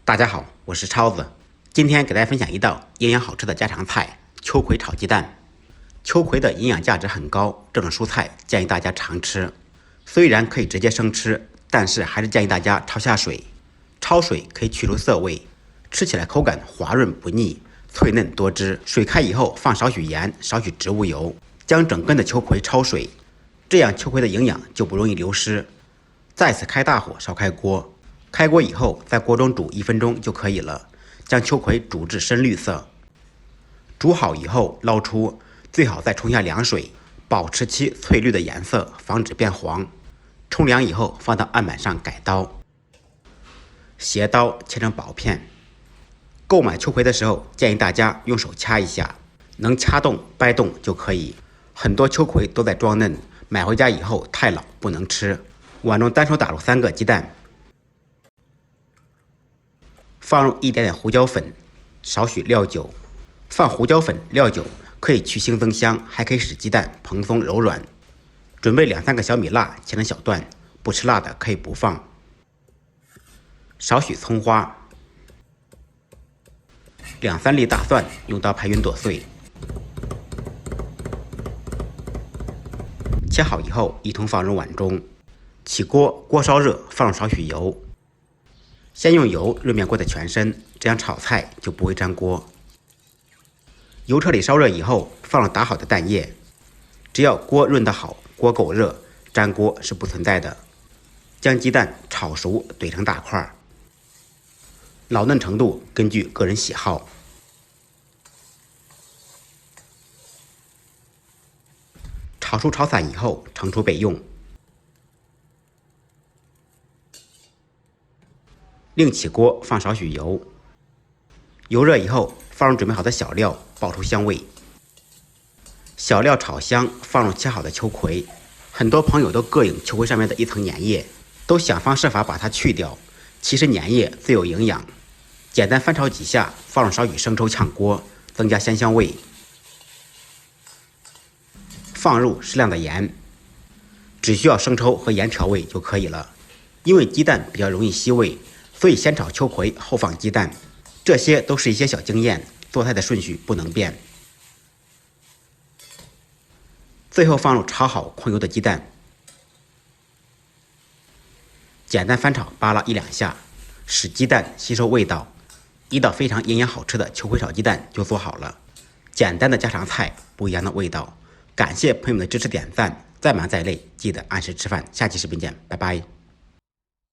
大家好，我是超子，今天给大家分享一道营养好吃的家常菜——秋葵炒鸡蛋。秋葵的营养价值很高，这种蔬菜建议大家常吃。虽然可以直接生吃，但是还是建议大家焯下水。焯水可以去除涩味，吃起来口感滑润不腻，脆嫩多汁。水开以后放少许盐，少许植物油，将整根的秋葵焯水，这样秋葵的营养就不容易流失。再次开大火烧开锅。开锅以后，在锅中煮1分钟就可以了。将秋葵煮至深绿色，煮好以后捞出，最好再冲下凉水，保持其翠绿的颜色，防止变黄。冲凉以后放到案板上改刀，斜刀切成薄片。购买秋葵的时候，建议大家用手掐一下，能掐动掰动就可以。很多秋葵都在装嫩，买回家以后太老不能吃。碗中单手打入3个鸡蛋。放入一点点胡椒粉，少许料酒。放胡椒粉、料酒可以去腥增香，还可以使鸡蛋蓬松柔软。准备2-3个小米辣，切成小段，不吃辣的可以不放。少许葱花，2-3粒大蒜，用刀拍匀剁碎。切好以后一同放入碗中。起锅，锅烧热，放入少许油。先用油润面锅的全身，这样炒菜就不会粘锅。油彻底烧热以后，放入打好的蛋液。只要锅润得好，锅够热，粘锅是不存在的。将鸡蛋炒熟，怼成大块，老嫩程度根据个人喜好。炒熟炒散以后，盛出备用。另起锅放少许油，油热以后放入准备好的小料，爆出香味。小料炒香，放入切好的秋葵。很多朋友都膈应秋葵上面的一层粘液，都想方设法把它去掉。其实粘液最有营养。简单翻炒几下，放入少许生抽炝锅，增加鲜香味。放入适量的盐，只需要生抽和盐调味就可以了。因为鸡蛋比较容易吸味，所以先炒秋葵后放鸡蛋，这些都是一些小经验，做菜的顺序不能变。最后放入炒好控油的鸡蛋，简单翻炒扒拉1-2下，使鸡蛋吸收味道，一道非常营养好吃的秋葵炒鸡蛋就做好了。简单的家常菜，不一样的味道。感谢朋友们的支持点赞，再忙再累记得按时吃饭。下期视频见，拜拜。